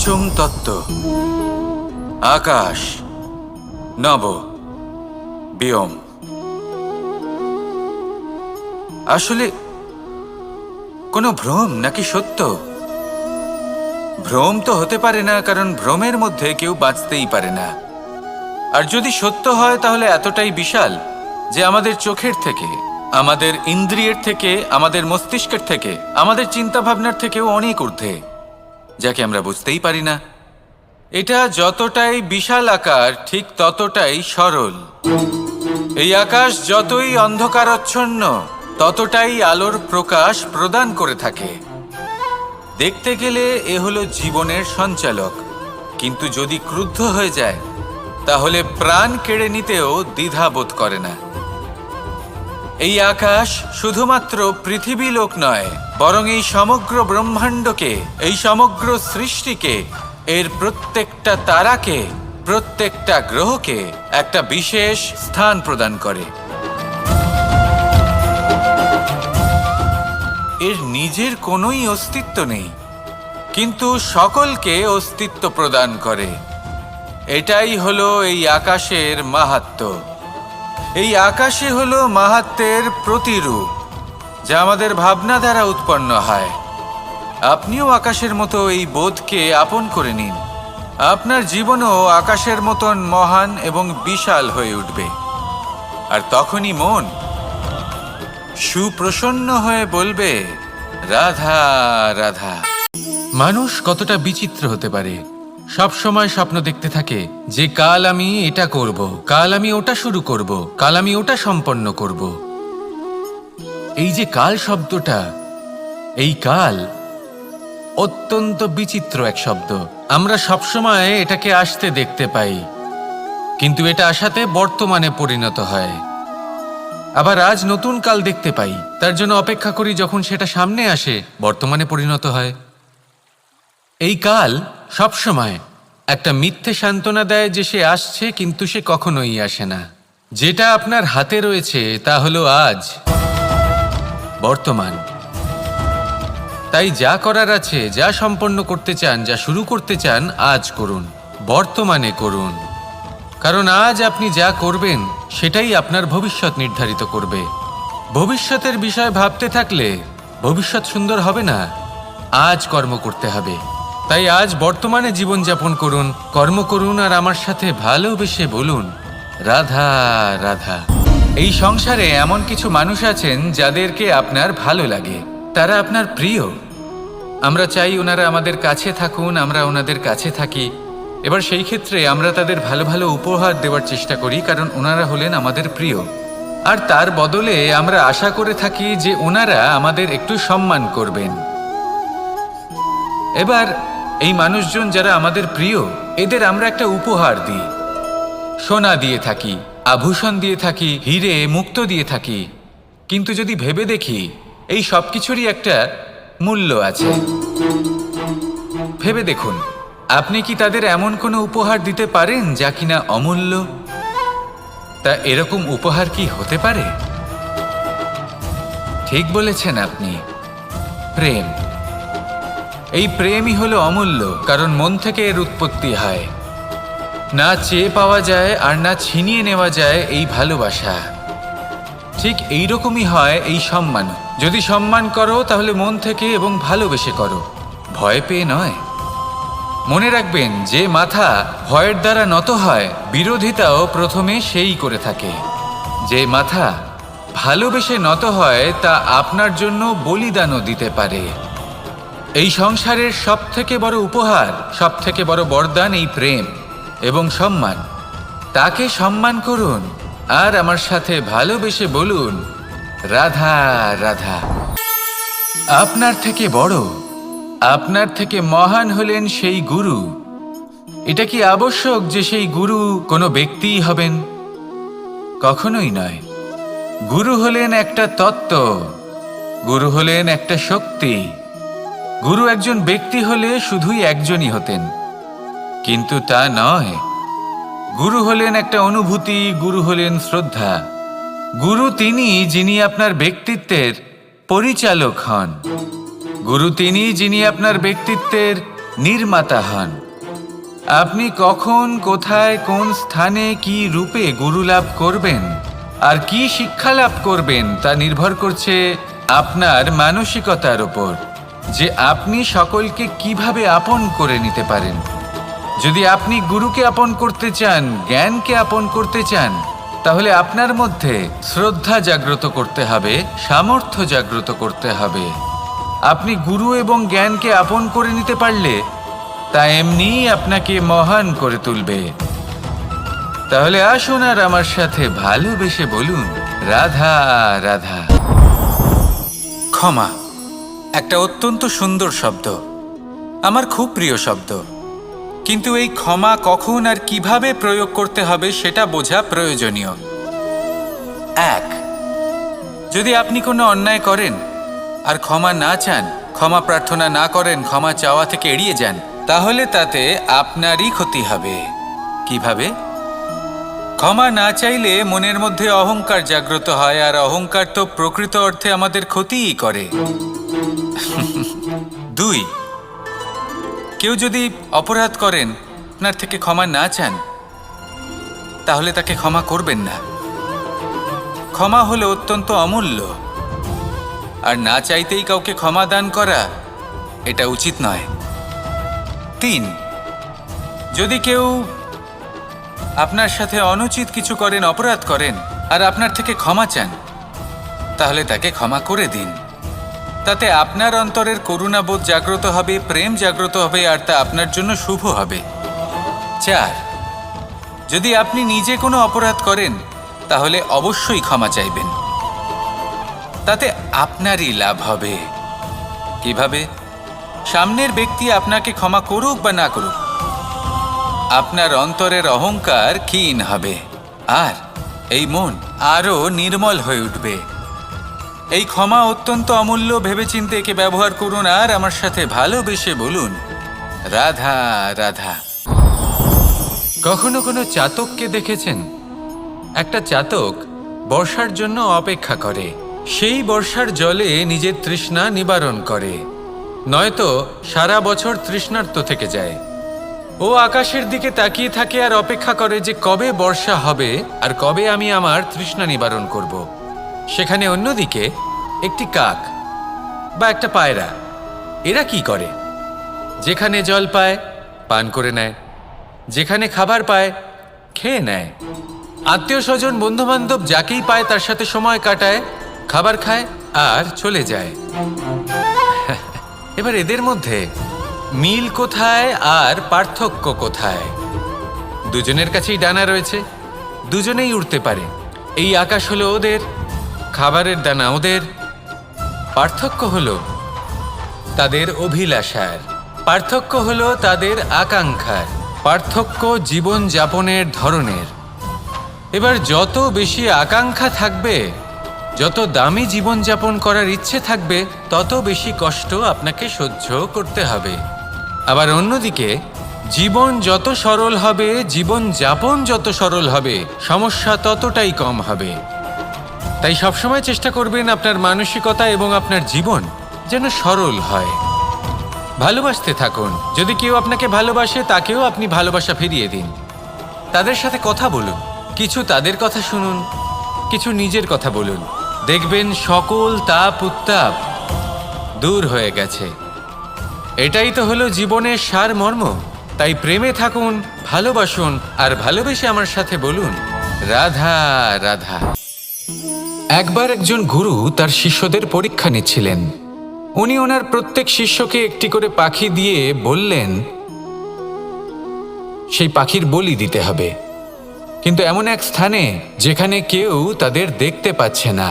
পঞ্চম তত্ত্ব আকাশ নব ব্যোম। আসলে কোনো ভ্রম নাকি সত্য? ভ্রম তো হতে পারে না, কারণ ভ্রমের মধ্যে কেউ বাঁচতেই পারে না। আর যদি সত্য হয় তাহলে এতটাই বিশাল যে আমাদের চোখের থেকে, আমাদের ইন্দ্রিয়ের থেকে, আমাদের মস্তিষ্কের থেকে, আমাদের চিন্তাভাবনার থেকেও অনেক ঊর্ধ্বে, যাকে আমরা বুঝতেই পারি না। এটা যতটাই বিশাল আকার ঠিক ততটাই সরল। এই আকাশ যতই অন্ধকারাচ্ছন্ন ততটাই আলোর প্রকাশ প্রদান করে থাকে। দেখতে গেলে এ হলো জীবনের সঞ্চালক, কিন্তু যদি ক্রুদ্ধ হয়ে যায় তাহলে প্রাণ কেড়ে নিতেও দ্বিধা বোধ করে না। এই আকাশ শুধুমাত্র পৃথিবী লোক নয়, বরং এই সমগ্র ব্রহ্মাণ্ডকে, এই সমগ্র সৃষ্টিকে, এর প্রত্যেকটা তারাকে, প্রত্যেকটা গ্রহকে একটা বিশেষ স্থান প্রদান করে। এর নিজের কোনোই অস্তিত্ব নেই, কিন্তু সকলকে অস্তিত্ব প্রদান করে। এটাই হলো এই আকাশের মাহাত্ম্য। এই আকাশই হলো মাহাত্ম্যের প্রতিরূপ, যা আমাদের ভাবনা দ্বারা উৎপন্ন হয়। আপনিও আকাশের মতো এই বোধকে আপন করে নিন। আপনার জীবনও আকাশের মতন মহান এবং বিশাল হয়ে উঠবে। আর তখনই মন সুপ্রসন্ন হয়ে বলবে, রাধা রাধা। মানুষ কতটা বিচিত্র হতে পারে। সব সময় স্বপ্ন দেখতে থাকে যে কাল আমি এটা করব, কাল আমি ওটা শুরু করব, কাল আমি ওটা সম্পন্ন করব। এই যে কাল শব্দটা, এই কাল অত্যন্ত বিচিত্র এক শব্দ। আমরা সবসময় এটাকে আসতে দেখতে পাই, কিন্তু এটা আসাতে বর্তমানে পরিণত হয়। আবার আজ নতুন কাল দেখতে পাই, তার জন্য অপেক্ষা করি, যখন সেটা সামনে আসে বর্তমানে পরিণত হয়। এই কাল সবসময় একটা মিথ্যে সান্ত্বনা দেয় যে সে আসছে, কিন্তু সে কখনোই আসে না। যেটা আপনার হাতে রয়েছে তা হলো আজ, বর্তমান। তাই যা করার আছে, যা সম্পন্ন করতে চান, যা শুরু করতে চান, আজ করুন, বর্তমানে করুন। কারণ আজ আপনি যা করবেন সেটাই আপনার ভবিষ্যৎ নির্ধারিত করবে। ভবিষ্যতের বিষয় ভাবতে থাকলে ভবিষ্যৎ সুন্দর হবে না। আজ কর্ম করতে হবে। তাই আজ বর্তমানে জীবনযাপন করুন, কর্ম করুন, আর আমার সাথে ভালোবেসে বলুন, রাধা রাধা। এই সংসারে এমন কিছু মানুষ আছেন যাদেরকে আপনার ভালো লাগে, তারা আপনার প্রিয়। আমরা চাই ওনারা আমাদের কাছে থাকুন, আমরা ওনাদের কাছে থাকি। এবার সেই ক্ষেত্রে আমরা তাদের ভালো ভালো উপহার দেওয়ার চেষ্টা করি, কারণ ওনারা হলেন আমাদের প্রিয়। আর তার বদলে আমরা আশা করে থাকি যে ওনারা আমাদের একটু সম্মান করবেন। এবার এই মানুষজন যারা আমাদের প্রিয়, এদের আমরা একটা উপহার দিই। সোনা দিয়ে থাকি, আভূষণ দিয়ে থাকি, হিরে মুক্তো দিয়ে থাকি। কিন্তু যদি ভেবে দেখি, এই সব কিছুরই একটা মূল্য আছে। ভেবে দেখুন, আপনি কি তাদের এমন কোনো উপহার দিতে পারেন যা কিনা অমূল্য? তা এরকম উপহার কি হতে পারে? ঠিক বলেছেন আপনি, প্রেম। এই প্রেমই হলো অমূল্য, কারণ মন থেকে এর উৎপত্তি হয়। না চেয়ে পাওয়া যায় আর না ছিনিয়ে নেওয়া যায় এই ভালোবাসা। ঠিক এইরকমই হয় এই সম্মান। যদি সম্মান করো তাহলে মন থেকে এবং ভালোবেসে করো, ভয় পেয়ে নয়। মনে রাখবেন, যে মাথা ভয়ের দ্বারা নত হয়, বিরোধিতাও প্রথমে সেই করে থাকে। যে মাথা ভালোবেসে নত হয় তা আপনার জন্য বলিদানও দিতে পারে। এই সংসারের সব থেকে বড় উপহার, সব থেকে বড় বরদান এই প্রেম এবং সম্মান। তাকে সম্মান করুন আর আমার সাথে ভালোবেসে বলুন, রাধা রাধা। আপনার থেকে বড়, আপনার থেকে মহান হলেন সেই গুরু। এটা কি আবশ্যক যে সেই গুরু কোনো ব্যক্তিই হবেন? কখনোই নয়। গুরু হলেন একটা তত্ত্ব, গুরু হলেন একটা শক্তি। গুরু একজন ব্যক্তি হলে শুধুই একজনই হতেন, কিন্তু তা নয়। গুরু হলেন একটা অনুভূতি, গুরু হলেন শ্রদ্ধা। গুরু তিনি যিনি আপনার ব্যক্তিত্বের পরিচালক হন। গুরু তিনি যিনি আপনার ব্যক্তিত্বের নির্মাতা হন। আপনি কখন, কোথায়, কোন স্থানে, কি রূপে গুরু লাভ করবেন আর কি শিক্ষা লাভ করবেন তা নির্ভর করছে আপনার মানসিকতার উপর, যে আপনি সকলকে কিভাবে আপন করে নিতে পারেন। যদি আপনি গুরুকে আপন করতে চান, জ্ঞানকে আপন করতে চান, তাহলে আপনার মধ্যে শ্রদ্ধা জাগ্রত করতে হবে, সামর্থ্য জাগ্রত করতে হবে। আপনি গুরু এবং জ্ঞানকে আপন করে নিতে পারলে তা এমনিই আপনাকে মহান করে তুলবে। তাহলে আসুন আর আমার সাথে ভালোবেসে বলুন, রাধা রাধা। ক্ষমা একটা অত্যন্ত সুন্দর শব্দ, আমার খুব প্রিয় শব্দ। কিন্তু এই ক্ষমা কখন আর কিভাবে প্রয়োগ করতে হবে সেটা বোঝা প্রয়োজনীয়। এক, যদি আপনি কোনো অন্যায় করেন আর ক্ষমা না চান, ক্ষমা প্রার্থনা না করেন, ক্ষমা চাওয়া থেকে এড়িয়ে যান, তাহলে তাতে আপনারই ক্ষতি হবে। কিভাবে? ক্ষমা না চাইলে মনের মধ্যে অহংকার জাগ্রত হয়, আর অহংকার তো প্রকৃত অর্থে আমাদের ক্ষতিই করে। দুই, কেউ যদি অপরাধ করেন, আপনার থেকে ক্ষমা না চান, তাহলে তাকে ক্ষমা করবেন না। ক্ষমা হলো অত্যন্ত অমূল্য, আর না চাইতেই কাউকে ক্ষমা দান করা এটা উচিত নয়। তিন, যদি কেউ আপনার সাথে অনুচিত কিছু করেন, অপরাধ করেন, আর আপনার থেকে ক্ষমা চান, তাহলে তাকে ক্ষমা করে দিন। তাতে আপনার অন্তরের করুণাবোধ জাগ্রত হবে, প্রেম জাগ্রত হবে, আর তা আপনার জন্য শুভ হবে। চার, যদি আপনি নিজে কোনো অপরাধ করেন, তাহলে অবশ্যই ক্ষমা চাইবেন। তাতে আপনারই লাভ হবে। কিভাবে? সামনের ব্যক্তি আপনাকে ক্ষমা করুক বা না করুক, আপনার অন্তরের অহংকার ক্ষীণ হবে, আর এই মন আরও নির্মল হয়ে উঠবে। এই ক্ষমা অত্যন্ত অমূল্য, ভেবেচিন্তে একে ব্যবহার করুন আর আমার সাথে ভালোবেসে বলুন, রাধা রাধা। কখনো কোনো চাতককে দেখেছেন? একটা চাতক বর্ষার জন্য অপেক্ষা করে, সেই বর্ষার জলে নিজের তৃষ্ণা নিবারণ করে, নয়তো সারা বছর তৃষ্ণার্ত থেকে যায়। ও আকাশের দিকে তাকিয়ে থাকে আর অপেক্ষা করে যে কবে বর্ষা হবে আর কবে আমি আমার তৃষ্ণা নিবারণ করব। সেখানে অন্যদিকে একটি কাক বা একটা পায়রা, এরা কি করে? যেখানে জল পায় পান করে নেয়, যেখানে খাবার পায় খেয়ে নেয়, আত্মীয় স্বজন বন্ধুবান্ধব যাকেই পায় তার সাথে সময় কাটায়, খাবার খায় আর চলে যায়। এবার এদের মধ্যে মিল কোথায় আর পার্থক্য কোথায়? দুজনের কাছেই ডানা রয়েছে, দুজনেই উড়তে পারে। এই আকাশ হলো ওদের, খাবারের দানা ওদের। পার্থক্য হলো তাদের অভিলাষার, পার্থক্য হলো তাদের আকাঙ্ক্ষার, পার্থক্য জীবন যাপনের ধরনের। এবার যত বেশি আকাঙ্ক্ষা থাকবে, যত দামি জীবনযাপন করার ইচ্ছে থাকবে, তত বেশি কষ্ট আপনাকে সহ্য করতে হবে। আবার অন্যদিকে জীবন যত সরল হবে, জীবনযাপন যত সরল হবে, সমস্যা ততটাই কম হবে। তাই সবসময় চেষ্টা করবেন আপনার মানসিকতা এবং আপনার জীবন যেন সরল হয়। ভালোবাসতে থাকুন। যদি কেউ আপনাকে ভালোবাসে, তাকেও আপনি ভালোবাসা ফিরিয়ে দিন। তাদের সাথে কথা বলুন, কিছু তাদের কথা শুনুন, কিছু নিজের কথা বলুন। দেখবেন সকল তাপ উত্তাপ দূর হয়ে গেছে। এটাই তো হলো জীবনের সারমর্ম। তাই প্রেমে থাকুন, ভালোবাসুন, আর ভালোবেসে আমার সাথে বলুন, রাধা রাধা। একবার একজন গুরু তার শিষ্যদের পরীক্ষা নিচ্ছিলেন। উনি ওনার প্রত্যেক শিষ্যকে একটি করে পাখি দিয়ে বললেন সেই পাখির বলি দিতে হবে, কিন্তু এমন এক স্থানে যেখানে কেউ তাদের দেখতে পাচ্ছে না।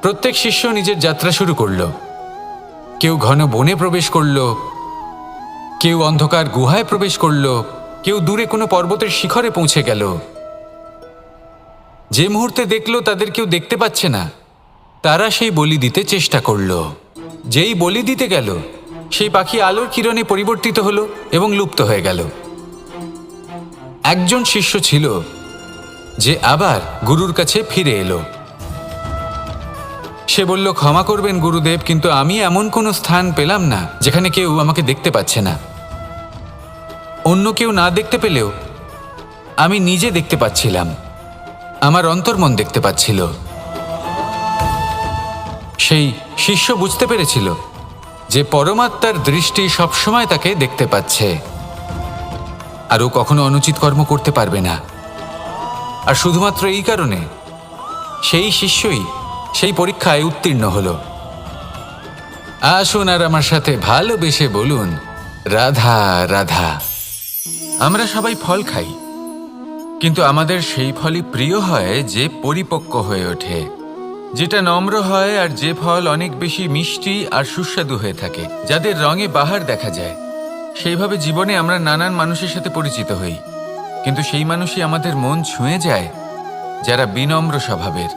প্রত্যেক শিষ্য নিজের যাত্রা শুরু করল। কেউ ঘন বনে প্রবেশ করল, কেউ অন্ধকার গুহায় প্রবেশ করল, কেউ দূরে কোনো পর্বতের শিখরে পৌঁছে গেল। যে মুহূর্তে দেখল তাদের কেউ দেখতে পাচ্ছে না, তারা সেই বলি দিতে চেষ্টা করল। যেই বলি দিতে গেল, সেই পাখি আলোর কিরণে পরিবর্তিত হলো এবং লুপ্ত হয়ে গেল। একজন শিষ্য ছিল যে আবার গুরুর কাছে ফিরে এলো। সে বলল, ক্ষমা করবেন গুরুদেব, কিন্তু আমি এমন কোনো স্থান পেলাম না যেখানে কেউ আমাকে দেখতে পাচ্ছে না। অন্য কেউ না দেখতে পেলেও আমি নিজে দেখতে পাচ্ছিলাম, আমার অন্তর্মন দেখতে পাচ্ছিল। সেই শিষ্য বুঝতে পেরেছিল যে পরমাত্মার দৃষ্টি সবসময় তাকে দেখতে পাচ্ছে, আর ও কখনো অনুচিত কর্ম করতে পারবে না। আর শুধুমাত্র এই কারণে সেই শিষ্যই সেই পরীক্ষায় উত্তীর্ণ হলো। আসুন আর আমার সাথে ভালোবেসে বলুন, রাধা রাধা। আমরা সবাই ফল খাই, কিন্তু আমাদের সেই ফলই প্রিয় হয় যে পরিপক্ক হয়ে ওঠে, যেটা নম্র হয়, আর যে ফল অনেক বেশি মিষ্টি আর সুস্বাদু হয়ে থাকে, যাদের রঙে বাহার দেখা যায়। সেইভাবে জীবনে আমরা নানান মানুষের সাথে পরিচিত হই, কিন্তু সেই মানুষই আমাদের মন ছুঁয়ে যায় যারা বিনম্র স্বভাবের,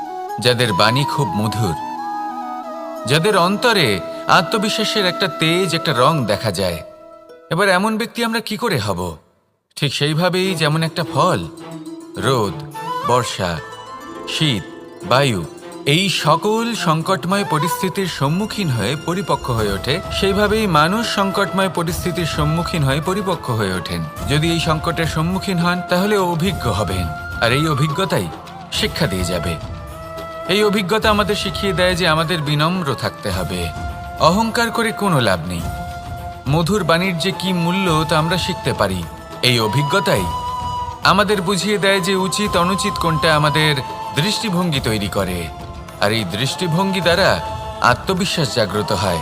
যাদের বাণী খুব মধুর, যাদের অন্তরে আত্মবিশ্বাসের একটা তেজ, একটা রং দেখা যায়। এবার এমন ব্যক্তি আমরা কি করে হব? ঠিক সেইভাবেই যেমন একটা ফল রোদ, বর্ষা, শীত, বায়ু এই সকল সংকটময় পরিস্থিতির সম্মুখীন হয়ে পরিপক্ক হয়ে ওঠে, সেইভাবেই মানুষ সংকটময় পরিস্থিতির সম্মুখীন হয়ে পরিপক্ক হয়ে ওঠেন। যদি এই সংকটের সম্মুখীন হন তাহলে অভিজ্ঞ হবেন, আর এই অভিজ্ঞতাই শিক্ষা দিয়ে যাবে। এই অভিজ্ঞতা আমাদের শিখিয়ে দেয় যে আমাদের বিনম্র থাকতে হবে। অহংকার করে কোনো লাভ নেই। মধুর বাণীর যে কি মূল্য তা আমরা শিখতে পারি। এই অভিজ্ঞতাই আমাদের বুঝিয়ে দেয় যে উচিত অনুচিত কোনটা আমাদের দৃষ্টিভঙ্গি তৈরি করে, আর এই দৃষ্টিভঙ্গি দ্বারা আত্মবিশ্বাস জাগ্রত হয়।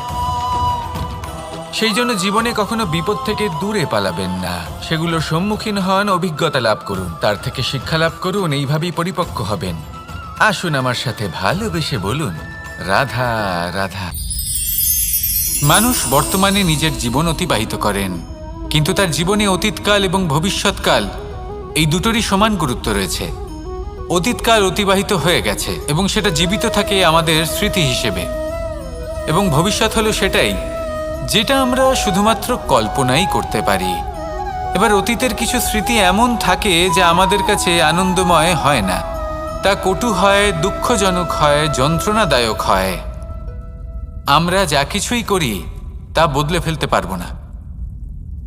সেই জন্য জীবনে কখনো বিপদ থেকে দূরে পালাবেন না, সেগুলোর সম্মুখীন হন, অভিজ্ঞতা লাভ করুন, তার থেকে শিক্ষা লাভ করুন, এইভাবেই পরিপক্ক হবেন। আসুন আমার সাথে ভালোবেসে বলুন, রাধা রাধা। মানুষ বর্তমানে নিজের জীবন অতিবাহিত করেন, কিন্তু তার জীবনে অতীতকাল এবং ভবিষ্যৎকাল এই দুটোরই সমান গুরুত্ব রয়েছে। অতীতকাল অতিবাহিত হয়ে গেছে এবং সেটা জীবিত থাকে আমাদের স্মৃতি হিসেবে, এবং ভবিষ্যৎ হলো সেটাই যেটা আমরা শুধুমাত্র কল্পনাই করতে পারি। এবার অতীতের কিছু স্মৃতি এমন থাকে যা আমাদের কাছে আনন্দময় হয় না, তা কটু হয়, দুঃখজনক হয়, যন্ত্রণাদায়ক হয়। আমরা যা কিছুই করি তা বদলে ফেলতে পারবো না,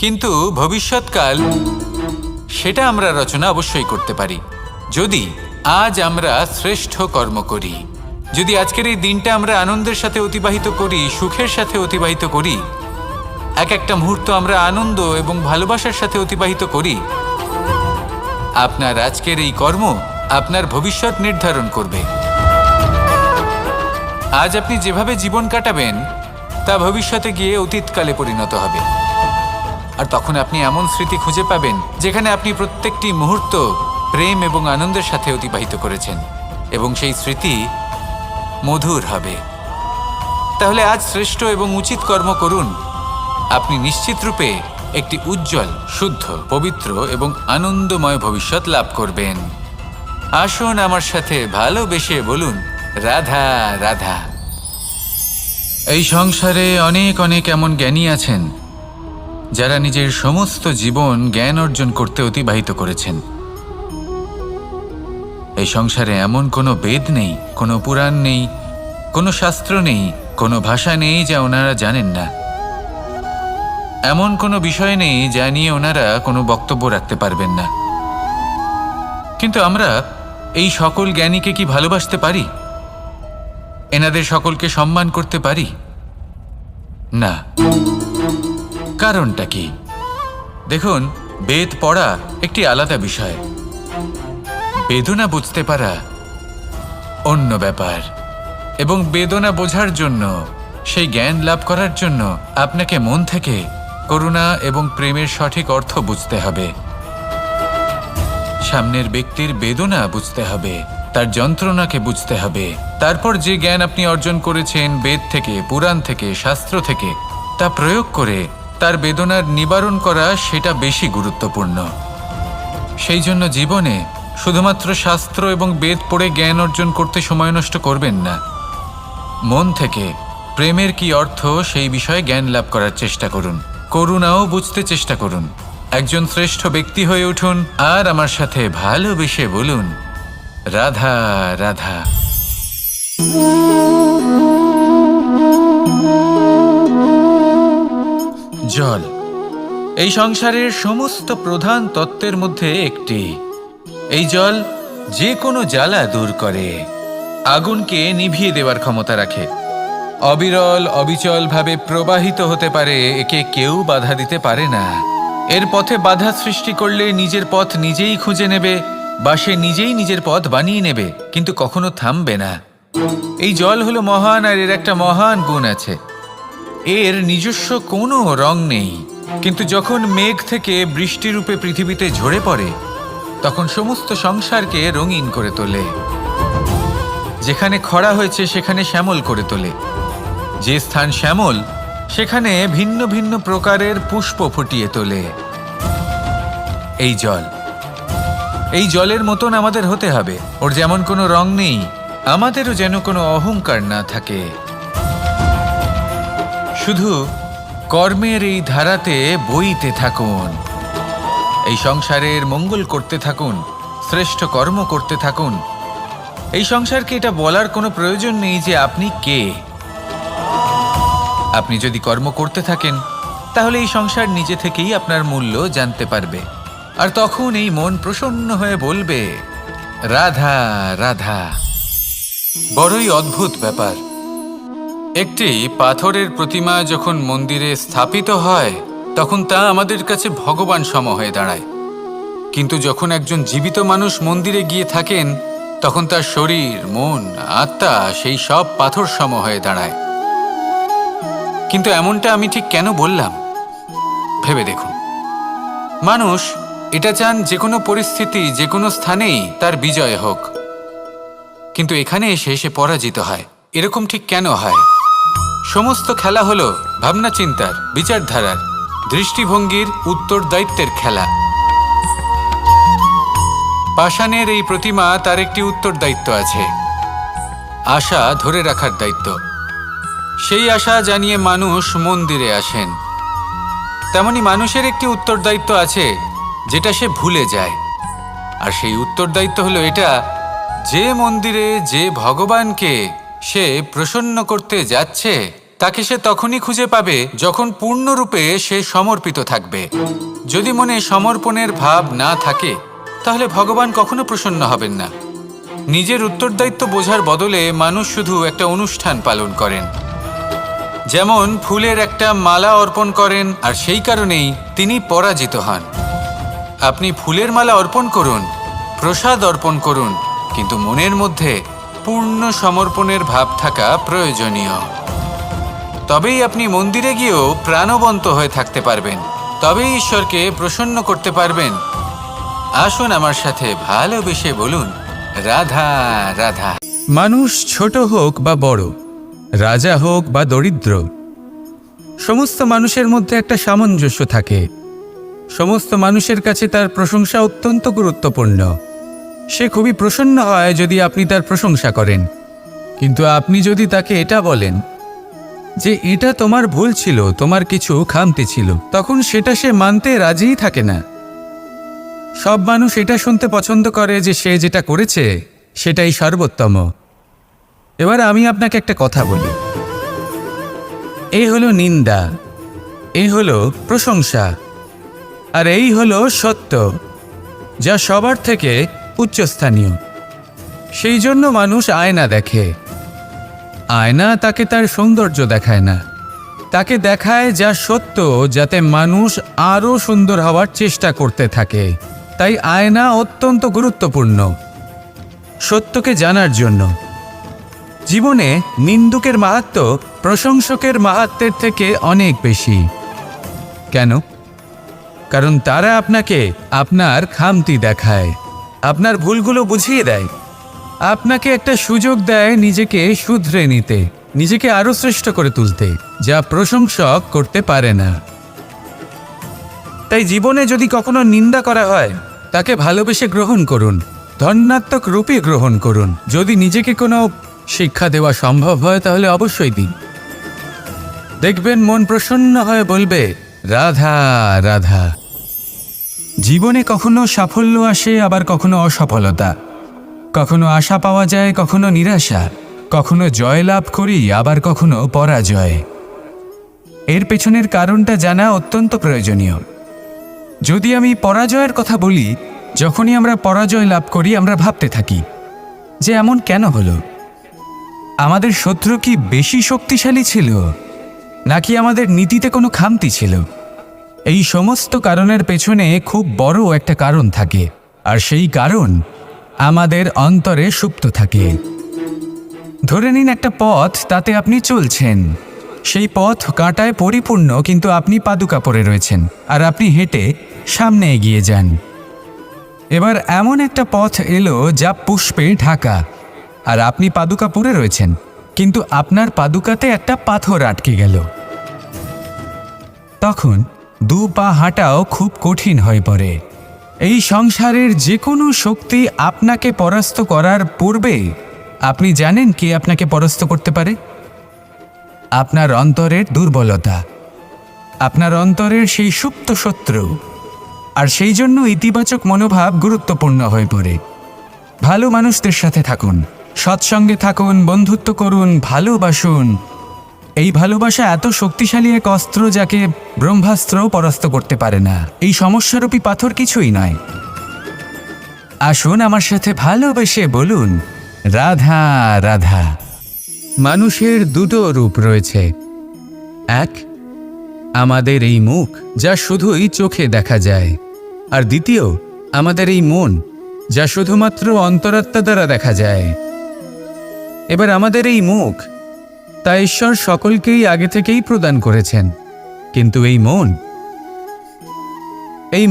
কিন্তু ভবিষ্যৎকাল সেটা আমরা রচনা অবশ্যই করতে পারি, যদি আজ আমরা শ্রেষ্ঠ কর্ম করি। যদি আজকের এই দিনটা আমরা আনন্দের সাথে অতিবাহিত করি, সুখের সাথে অতিবাহিত করি, এক একটা মুহূর্ত আমরা আনন্দ এবং ভালোবাসার সাথে অতিবাহিত করি, আপনার আজকের এই কর্ম আপনার ভবিষ্যৎ নির্ধারণ করবে। আজ আপনি যেভাবে জীবন কাটাবেন তা ভবিষ্যতে গিয়ে অতীতকালে পরিণত হবে, আর তখন আপনি এমন স্মৃতি খুঁজে পাবেন যেখানে আপনি প্রত্যেকটি মুহূর্ত প্রেম এবং আনন্দের সাথে অতিবাহিত করেছেন, এবং সেই স্মৃতি মধুর হবে। তাহলে আজ শ্রেষ্ঠ এবং উচিত কর্ম করুন, আপনি নিশ্চিত রূপে একটি উজ্জ্বল, শুদ্ধ, পবিত্র এবং আনন্দময় ভবিষ্যৎ লাভ করবেন। আসুন আমার সাথে ভালোবেসে বলুন, রাধা রাধা। এই সংসারে অনেক অনেক এমন জ্ঞানী আছেন যারা নিজের সমস্ত জীবন জ্ঞান অর্জন করতে অতিবাহিত করেছেন। এই সংসারে এমন কোনো বেদ নেই, কোনো পুরাণ নেই, কোনো শাস্ত্র নেই, কোনো ভাষা নেই যা ওনারা জানেন না। এমন কোনো বিষয় নেই যা নিয়ে ওনারা কোনো বক্তব্য রাখতে পারবেন না। কিন্তু আমরা এই সকল জ্ঞানীকে কি ভালোবাসতে পারি? এনাদের সকলকে সম্মান করতে পারি না। কারণটা কি? দেখুন, বেদ পড়া একটি আলাদা বিষয়, বেদনা বুঝতে পারা অন্য ব্যাপার। এবং বেদনা বোঝার জন্য, সেই জ্ঞান লাভ করার জন্য আপনাকে মন থেকে করুণা এবং প্রেমের সঠিক অর্থ বুঝতে হবে। সামনের ব্যক্তির বেদনা বুঝতে হবে, তার যন্ত্রণাকে বুঝতে হবে। তারপর যে জ্ঞান আপনি অর্জন করেছেন বেদ থেকে, পুরাণ থেকে, শাস্ত্র থেকে, তা প্রয়োগ করে তার বেদনার নিবারণ করা, সেটা বেশি গুরুত্বপূর্ণ। সেই জন্য জীবনে শুধুমাত্র শাস্ত্র এবং বেদ পড়ে জ্ঞান অর্জন করতে সময় নষ্ট করবেন না। মন থেকে প্রেমের কি অর্থ সেই বিষয়ে জ্ঞান লাভ করার চেষ্টা করুন, করুণাও বুঝতে চেষ্টা করুন। একজন শ্রেষ্ঠ ব্যক্তি হয়ে উঠুন, আর আমার সাথে ভালোবেসে বলুন, রাধা রাধা। জল এই সংসারের সমস্ত প্রধান তত্ত্বের মধ্যে একটি। এই জল যে কোনো জ্বালা দূর করে, আগুনকে নিভিয়ে দেওয়ার ক্ষমতা রাখে, অবিরল অবিচলভাবে প্রবাহিত হতে পারে, একে কেউ বাধা দিতে পারে না। এর পথে বাধা সৃষ্টি করলে নিজের পথ নিজেই খুঁজে নেবে বা সে নিজেই নিজের পথ বানিয়ে নেবে, কিন্তু কখনো থামবে না। এই জল হলো মহান, আর এর একটা মহান গুণ আছে, এর নিজস্ব কোনো রং নেই। কিন্তু যখন মেঘ থেকে বৃষ্টিরূপে পৃথিবীতে ঝরে পড়ে, তখন সমস্ত সংসারকে রঙিন করে তোলে। যেখানে খরা হয়েছে সেখানে শ্যামল করে তোলে, যে স্থান শ্যামল সেখানে ভিন্ন ভিন্ন প্রকারের পুষ্প ফুটিয়ে তোলে। এই জলের মতন আমাদের হতে হবে। ওর যেমন কোনো রং নেই, আমাদেরও যেন কোনো অহংকার না থাকে। শুধু কর্মের এই ধারাতে বইতে থাকুন, এই সংসারের মঙ্গল করতে থাকুন, শ্রেষ্ঠ কর্ম করতে থাকুন। এই সংসারকে এটা বলার কোনো প্রয়োজন নেই যে আপনি কে। আপনি যদি কর্ম করতে থাকেন, তাহলে এই সংসার নিজে থেকেই আপনার মূল্য জানতে পারবে, আর তখন এই মন প্রসন্ন হয়ে বলবে, রাধা রাধা। বড়ই অদ্ভুত ব্যাপার। একটি পাথরের প্রতিমা যখন মন্দিরে স্থাপিত হয়, তখন তা আমাদের কাছে ভগবান সম হয়ে দাঁড়ায়। কিন্তু যখন একজন জীবিত মানুষ মন্দিরে গিয়ে থাকেন, তখন তার শরীর, মন, আত্মা সেই সব পাথর সম হয়ে দাঁড়ায়। কিন্তু এমনটা আমি ঠিক কেন বললাম ভেবে দেখুন। মানুষ এটা চান যে কোনো পরিস্থিতি, যে কোনো স্থানেই তার বিজয় হোক, কিন্তু এখানে এসে সে পরাজিত হয়। এরকম ঠিক কেন হয়? সমস্ত খেলা হলো ভাবনা চিন্তার, বিচারধারার, দৃষ্টিভঙ্গির, উত্তরদায়িত্বের খেলা। পাষাণের এই প্রতিমা, তার একটি উত্তরদায়িত্ব আছে, আশা ধরে রাখার দায়িত্ব। সেই আশা জানিয়ে মানুষ মন্দিরে আসেন। তেমনি মানুষের একটি উত্তরদায়িত্ব আছে যেটা সে ভুলে যায়, আর সেই উত্তরদায়িত্ব হলো এটা, যে মন্দিরে যে ভগবানকে সে প্রসন্ন করতে যাচ্ছে, তাকে সে তখনই খুঁজে পাবে যখন পূর্ণরূপে সে সমর্পিত থাকবে। যদি মনে সমর্পণের ভাব না থাকে, তাহলে ভগবান কখনো প্রসন্ন হবেন না। নিজের উত্তরদায়িত্ব বোঝার বদলে মানুষ শুধু একটা অনুষ্ঠান পালন করেন, যেমন ফুলের একটা মালা অর্পণ করেন, আর সেই কারণেই তিনি পরাজিত হন। আপনি ফুলের মালা অর্পণ করুন, প্রসাদ অর্পণ করুন, কিন্তু মনের মধ্যে পূর্ণ সমর্পণের ভাব থাকা প্রয়োজনীয়। তবেই আপনি মন্দিরে গিয়েও প্রাণবন্ত হয়ে থাকতে পারবেন, তবেই ঈশ্বরকে প্রসন্ন করতে পারবেন। আসুন আমার সাথে ভালোবেসে বলুন, রাধা রাধা। মানুষ ছোট হোক বা বড়, রাজা হোক বা দরিদ্র, সমস্ত মানুষের মধ্যে একটা সামঞ্জস্য থাকে। সমস্ত মানুষের কাছে তার প্রশংসা অত্যন্ত গুরুত্বপূর্ণ। সে খুবই প্রসন্ন হয় যদি আপনি তার প্রশংসা করেন, কিন্তু আপনি যদি তাকে এটা বলেন যে এটা তোমার ভুল ছিল, তোমার কিছু খামতি ছিল, তখন সেটা সে মানতে রাজিই থাকে না। সব মানুষ এটা শুনতে পছন্দ করে যে সে যেটা করেছে সেটাই সর্বোত্তম। এবার আমি আপনাকে একটা কথা বলি, এই হলো নিন্দা, এই হলো প্রশংসা, আর এই হলো সত্য, যা সবার থেকে উচ্চস্থানীয়। সেই জন্য মানুষ আয়না দেখে। আয়না তাকে তার সৌন্দর্য দেখায় না, তাকে দেখায় যা সত্য, যাতে মানুষ আরও সুন্দর হওয়ার চেষ্টা করতে থাকে। তাই আয়না অত্যন্ত গুরুত্বপূর্ণ সত্যকে জানার জন্য। জীবনে নিন্দুকের মাহাত্ম্য প্রশংসকের মাহাত্ম্যের থেকে অনেক বেশি। কেন? কারণ তারা আপনাকে আপনার খামতি দেখায়, আপনার ভুলগুলো বুঝিয়ে দেয়, আপনাকে একটা সুযোগ দেয় নিজেকে শুধরে নিতে, নিজেকে আরও শ্রেষ্ঠ করে তুলতে, যা প্রশংসক করতে পারে না। তাই জীবনে যদি কখনো নিন্দা করা হয়, তাকে ভালোবেসে গ্রহণ করুন, ধন্যাত্মক রূপে গ্রহণ করুন। যদি নিজেকে কোনো শিক্ষা দেওয়া সম্ভব হয়, তাহলে অবশ্যই দিন। দেখবেন মন প্রসন্ন হয়ে বলবে, রাধা রাধা। জীবনে কখনো সাফল্য আসে, আবার কখনো অসফলতা, কখনো আশা পাওয়া যায়, কখনো নিরাশা, কখনো জয় লাভ করি, আবার কখনো পরাজয়। এর পেছনের কারণটা জানা অত্যন্ত প্রয়োজনীয়। যদি আমি পরাজয়ের কথা বলি, যখনই আমরা পরাজয় লাভ করি আমরা ভাবতে থাকি যে এমন কেন হলো। আমাদের শত্রু কি বেশি শক্তিশালী ছিল, নাকি আমাদের নীতিতে কোনো খামতি ছিল? এই সমস্ত কারণের পেছনে খুব বড় একটা কারণ থাকে, আর সেই কারণ আমাদের অন্তরে সুপ্ত থাকে। ধরে নিন একটা পথ, তাতে আপনি চলছেন। সেই পথ কাঁটায় পরিপূর্ণ, কিন্তু আপনি পাদুকা পরে রয়েছেন আর আপনি হেঁটে সামনে এগিয়ে যান। এবার এমন একটা পথ এলো যা পুষ্পে ঢাকা, আর আপনি পাদুকা পরে রয়েছেন, কিন্তু আপনার পাদুকাতে একটা পাথর আটকে গেল। তখন দু পা হাঁটাও খুব কঠিন হয়ে পড়ে। এই সংসারের যে কোনো শক্তি আপনাকে পরাস্ত করার পূর্বে আপনি জানেন কে আপনাকে পরাস্ত করতে পারে? আপনার অন্তরের দুর্বলতা, আপনার অন্তরের সেই সুপ্ত শত্রু। আর সেই জন্য ইতিবাচক মনোভাব গুরুত্বপূর্ণ হয়ে পড়ে। ভালো মানুষদের সাথে থাকুন, সৎসঙ্গে থাকুন, বন্ধুত্ব করুন, ভালোবাসুন। এই ভালোবাসা এত শক্তিশালী এক অস্ত্র যাকে ব্রহ্মাস্ত্রও পরাস্ত করতে পারে না। এই সমস্যারূপী পাথর কিছুই নয়। আসুন আমার সাথে ভালোবেসে বলুন, রাধা রাধা। মানুষের দুটো রূপ রয়েছে। এক, আমাদের এই মুখ, যা শুধুই চোখে দেখা যায়। আর দ্বিতীয়, আমাদের এই মন, যা শুধুমাত্র অন্তরাত্মা দ্বারা দেখা যায়। এবার আমাদের এই মুখ, তা ঈশ্বর সকলকেই আগে থেকেই প্রদান করেছেন। কিন্তু এই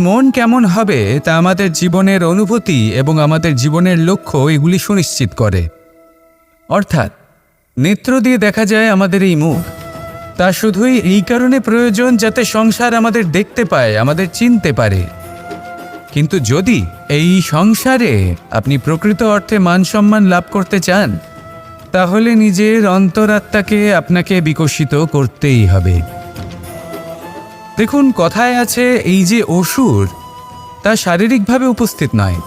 মন কেমন হবে তা আমাদের জীবনের অনুভূতি এবং আমাদের জীবনের লক্ষ্য এগুলি সুনিশ্চিত করে। অর্থাৎ নেত্র দিয়ে দেখা যায় আমাদের এই মুখ, তা শুধুই এই কারণে প্রয়োজন যাতে সংসার আমাদের দেখতে পায়, আমাদের চিনতে পারে। কিন্তু যদি এই সংসারে আপনি প্রকৃত অর্থে মান সম্মান লাভ করতে চান, তাহলে নিজের অন্তরাত্মাকে আপনাকে বিকশিত করতেই হবে। দেখুন, কথায় আছে এই যে অসুর, তা শারীরিকভাবে উপস্থিত নয়,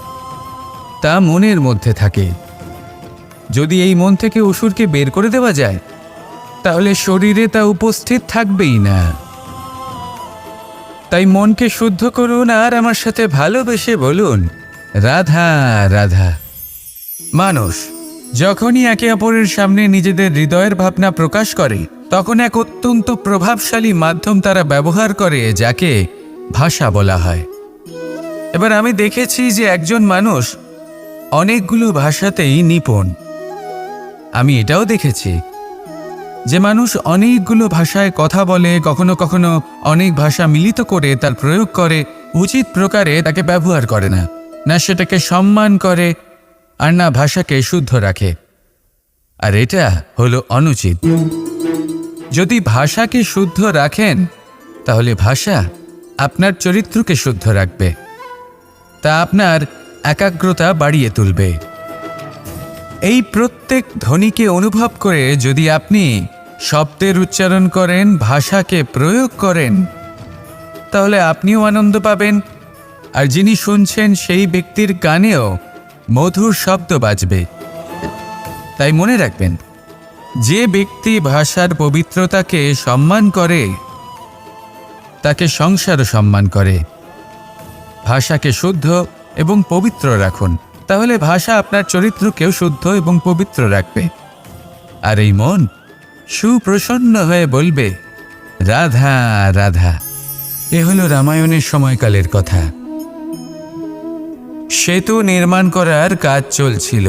তা মনের মধ্যে থাকে। যদি এই মন থেকে অসুরকে বের করে দেওয়া যায়, তাহলে শরীরে তা উপস্থিত থাকবেই না। তাই মনকে শুদ্ধ করুন আর আমার সাথে ভালোবেসে বলুন, রাধা রাধা। মানুষ যখনই একে অপরের সামনে নিজেদের হৃদয়ের ভাবনা প্রকাশ করে, তখন এক অত্যন্ত প্রভাবশালী মাধ্যম তারা ব্যবহার করে, যাকে ভাষা বলা হয়। এবার আমি দেখেছি যে একজন মানুষ অনেকগুলো ভাষাতেই নিপুণ। আমি এটাও দেখেছি যে মানুষ অনেকগুলো ভাষায় কথা বলে, কখনো কখনো অনেক ভাষা মিলিত করে তার প্রয়োগ করে, উচিত প্রকারে তাকে ব্যবহার করে না, না সেটাকে সম্মান করে, আর না ভাষাকে শুদ্ধ রাখে। আর এটা হলো অনুচিত। যদি ভাষাকে শুদ্ধ রাখেন, তাহলে ভাষা আপনার চরিত্রকে শুদ্ধ রাখবে, তা আপনার একাগ্রতা বাড়িয়ে তুলবে। এই প্রত্যেক ধ্বনিকে অনুভব করে যদি আপনি শব্দের উচ্চারণ করেন, ভাষাকে প্রয়োগ করেন, তাহলে আপনিও আনন্দ পাবেন, আর যিনি শুনছেন সেই ব্যক্তির কানেও মধুর শব্দ বাজবে। তাই মনে রাখবেন, যে ব্যক্তি ভাষার পবিত্রতাকে সম্মান করে, তাকে সংসারও সম্মান করে। ভাষাকে শুদ্ধ এবং পবিত্র রাখুন, তাহলে ভাষা আপনার চরিত্রকেও শুদ্ধ এবং পবিত্র রাখবে। আর এই মন সুপ্রসন্ন হয়ে বলবে, রাধা রাধা। এ হলো রামায়ণের সময়কালের কথা। সেতু নির্মাণ করার কাজ চলছিল।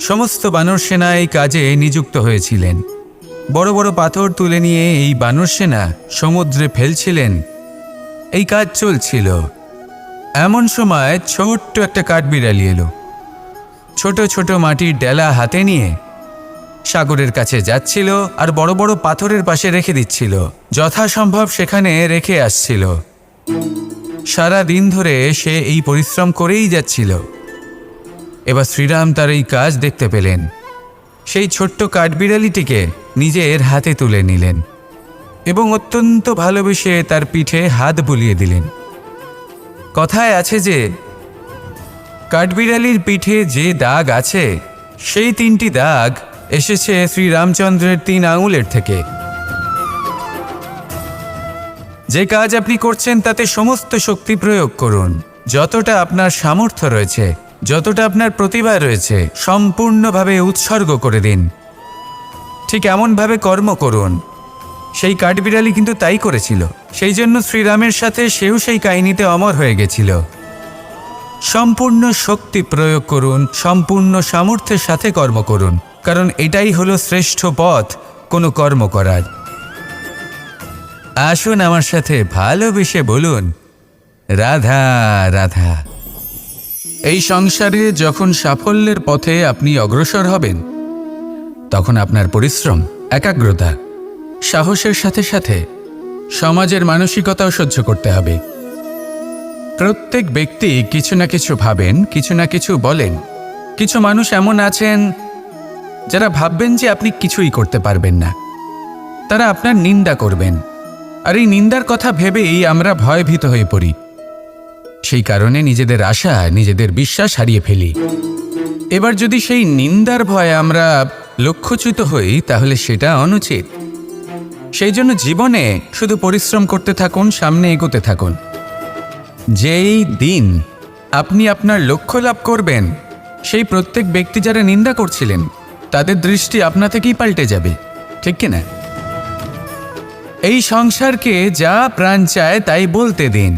সমস্ত বানর সেনা এই কাজে নিযুক্ত হয়েছিলেন। বড় বড় পাথর তুলে নিয়ে এই বানর সেনা সমুদ্রে ফেলছিলেন। এই কাজ চলছিল। এমন সময় ছোট্ট একটা কাঠবিড়ালি এলো। ছোট ছোট মাটির ডেলা হাতে নিয়ে সাগরের কাছে যাচ্ছিল, আর বড় বড় পাথরের পাশে রেখে দিচ্ছিল, যথাসম্ভব সেখানে রেখে আসছিল। সারা দিন ধরে সে এই পরিশ্রম করেই যাচ্ছিল। এবার শ্রীরাম তার এই কাজ দেখতে পেলেন। সেই ছোট্ট কাঠবিড়ালিটিকে নিজের হাতে তুলে নিলেন এবং অত্যন্ত ভালোবেসে তার পিঠে হাত বুলিয়ে দিলেন। কথায় আছে যে কাঠবিড়ালির পিঠে যে দাগ আছে, সেই 3টি দাগ এসেছে শ্রীরামচন্দ্রের 3 আঙুলের থেকে। যে কাজ আপনি করছেন তাতে সমস্ত শক্তি প্রয়োগ করুন। যতটা আপনার সামর্থ্য রয়েছে, যতটা আপনার প্রতিভা রয়েছে, সম্পূর্ণভাবে উৎসর্গ করে দিন। ঠিক এমনভাবে কর্ম করুন। সেই কাঠবিড়ালি কিন্তু তাই করেছিল। সেই জন্য শ্রীরামের সাথে সেও সেই কাহিনীতে অমর হয়ে গেছিল। সম্পূর্ণ শক্তি প্রয়োগ করুন, সম্পূর্ণ সামর্থ্যের সাথে কর্ম করুন, কারণ এটাই হলো শ্রেষ্ঠ পথ কোনো কর্ম করার। আসুন আমার সাথে ভালোবেসে বলুন, রাধা রাধা। এই সংসারে যখন সাফল্যের পথে আপনি অগ্রসর হবেন, তখন আপনার পরিশ্রম, একাগ্রতা, সাহসের সাথে সাথে সমাজের মানসিকতাও সহ্য করতে হবে। প্রত্যেক ব্যক্তি কিছু না কিছু ভাবেন, কিছু না কিছু বলেন। কিছু মানুষ এমন আছেন যারা ভাববেন যে আপনি কিছুই করতে পারবেন না। তারা আপনার নিন্দা করবেন, আর এই নিন্দার কথা ভেবেই আমরা ভয়ভীত হয়ে পড়ি। সেই কারণে নিজেদের আশা, নিজেদের বিশ্বাস হারিয়ে ফেলি। এবার যদি সেই নিন্দার ভয়ে আমরা লক্ষ্যচ্যুত হই, তাহলে সেটা অনুচিত। সেই জন্য জীবনে শুধু পরিশ্রম করতে থাকুন, সামনে এগোতে থাকুন। যেই দিন আপনি আপনার লক্ষ্য লাভ করবেন, সেই প্রত্যেক ব্যক্তি যারা নিন্দা করছিলেন তাদের দৃষ্টি আপনা থেকেই পাল্টে যাবে, ঠিক কিনা? এই সংসারকে যা প্রাণ চায় তাই বলতে দিন।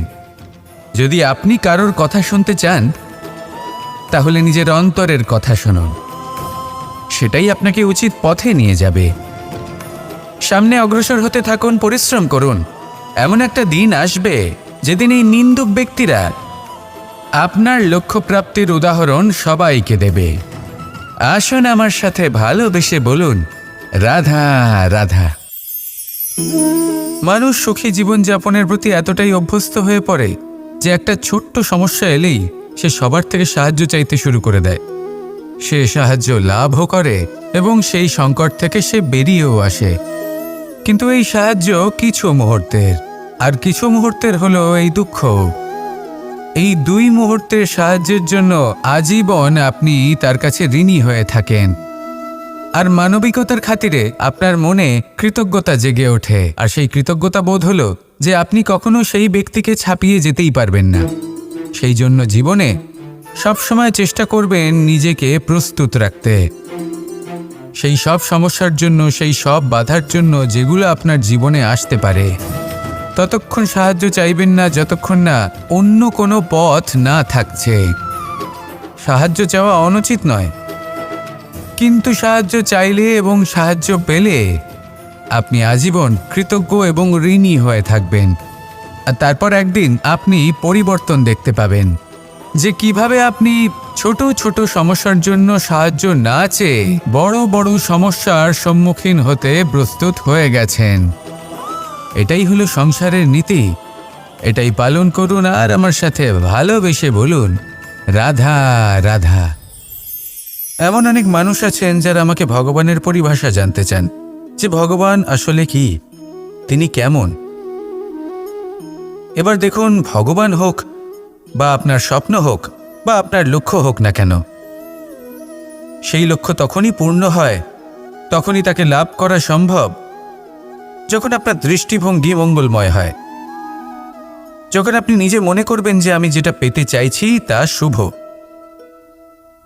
যদি আপনি কারোর কথা শুনতে চান, তাহলে নিজের অন্তরের কথা শুনুন। সেটাই আপনাকে উচিত পথে নিয়ে যাবে। সামনে অগ্রসর হতে থাকুন, পরিশ্রম করুন। এমন একটা দিন আসবে যেদিন এই নিন্দুক ব্যক্তিরা আপনার লক্ষ্যপ্রাপ্তির উদাহরণ সবাইকে দেবে। আসুন আমার সাথে ভালোবেসে বলুন, রাধা রাধা। মানুষ সুখী জীবনযাপনের প্রতি এতটাই অভ্যস্ত হয়ে পড়ে যে একটা ছোট্ট সমস্যা এলেই সে সবার থেকে সাহায্য চাইতে শুরু করে দেয়। সে সাহায্য লাভও করে এবং সেই সংকট থেকে সে বেরিয়েও আসে। কিন্তু এই সাহায্য কিছু মুহূর্তের, আর কিছু মুহূর্তের হলো এই দুঃখ। এই 2 মুহূর্তের সাহায্যের জন্য আজীবন আপনি তার কাছে ঋণী হয়ে থাকেন। আর মানবিকতার খাতিরে আপনার মনে কৃতজ্ঞতা জেগে ওঠে। আর সেই কৃতজ্ঞতা বোধ হলো যে আপনি কখনো সেই ব্যক্তিকে ছাপিয়ে যেতেই পারবেন না। সেই জন্য জীবনে সবসময় চেষ্টা করবেন নিজেকে প্রস্তুত রাখতে সেই সব সমস্যার জন্য, সেই সব বাধার জন্য যেগুলো আপনার জীবনে আসতে পারে। ততক্ষণ সাহায্য চাইবেন না যতক্ষণ না অন্য কোনো পথ না থাকছে। সাহায্য চাওয়া অনুচিত নয়, কিন্তু সাহায্য চাইলে এবং সাহায্য পেলে আপনি আজীবন কৃতজ্ঞ এবং ঋণী হয়ে থাকবেন। আর তারপর একদিন আপনি পরিবর্তন দেখতে পাবেন যে কিভাবে আপনি ছোট ছোট সমস্যার জন্য সাহায্য না চেয়ে বড় বড় সমস্যার সম্মুখীন হতে প্রস্তুত হয়ে গেছেন। এটাই হলো সংসারের নীতি। এটাই পালন করুন আর আমার সাথে ভালোবেসে বলুন, রাধা রাধা। এমন অনেক মানুষ আছেন যারা আমাকে ভগবানের পরিভাষা জানতে চান, যে ভগবান আসলে কি, তিনি কেমন। এবার দেখুন, ভগবান হোক বা আপনার স্বপ্ন হোক বা আপনার লক্ষ্য হোক না কেন, সেই লক্ষ্য তখনই পূর্ণ হয়, তখনই তাকে লাভ করা সম্ভব যখন আপনার দৃষ্টিভঙ্গি মঙ্গলময় হয়। যখন আপনি নিজে মনে করবেন যে আমি যেটা পেতে চাইছি তা শুভ।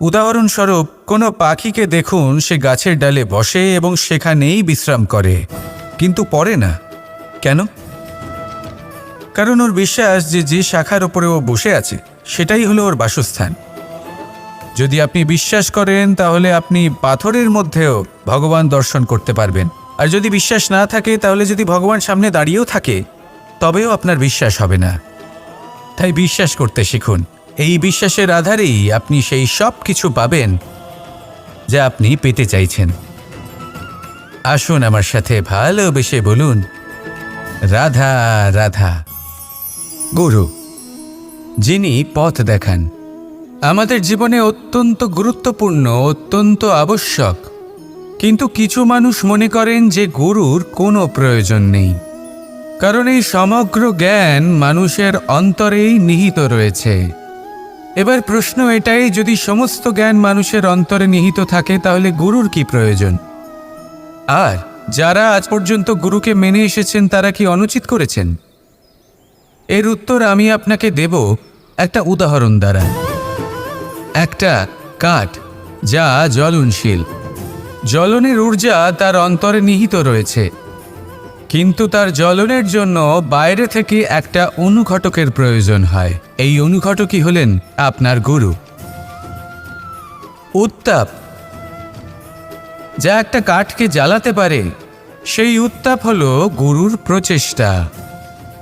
উদাহরণস্বরূপ, কোনো পাখিকে দেখুন, সে গাছের ডালে বসে এবং সেখানেই বিশ্রাম করে, কিন্তু পড়ে না। কেন? কারণ ওর বিশ্বাস যে যে শাখার ওপরে ও বসে আছে সেটাই হলো ওর বাসস্থান। যদি আপনি বিশ্বাস করেন তাহলে আপনি পাথরের মধ্যেও ভগবান দর্শন করতে পারবেন। আর যদি বিশ্বাস না থাকে, তাহলে যদি ভগবান সামনে দাঁড়িয়েও থাকে তবেও আপনার বিশ্বাস হবে না। তাই বিশ্বাস করতে শিখুন। এই বিশ্বাসের আধারেই আপনি সেই সব কিছু পাবেন যা আপনি পেতে চাইছেন। আসুন আমার সাথে ভালোবেসে বলুন, রাধা রাধা। গুরু, যিনি পথ দেখান, আমাদের জীবনে অত্যন্ত গুরুত্বপূর্ণ, অত্যন্ত আবশ্যক। কিন্তু কিছু মানুষ মনে করেন যে গুরুর কোনো প্রয়োজন নেই, কারণ এই সমগ্র জ্ঞান মানুষের অন্তরেই নিহিত রয়েছে। এবার প্রশ্ন এটাই, যদি সমস্ত জ্ঞান মানুষের অন্তরে নিহিত থাকে তাহলে গুরুর কি প্রয়োজন? আর যারা আজ পর্যন্ত গুরুকে মেনে এসেছেন তারা কি অনুচিত করেছেন? এর উত্তর আমি আপনাকে দেব একটা উদাহরণ দ্বারা। একটা কাঠ যা জ্বলনশীল, জ্বলনের ঊর্জা তার অন্তরে নিহিত রয়েছে, কিন্তু তার জ্বলনের জন্য বাইরে থেকে একটা অনুঘটকের প্রয়োজন হয়। এই অনুঘটকই হলেন আপনার গুরু। উত্তাপ যা একটা কাঠকে জ্বালাতে পারে, সেই উত্তাপ হলো গুরুর প্রচেষ্টা।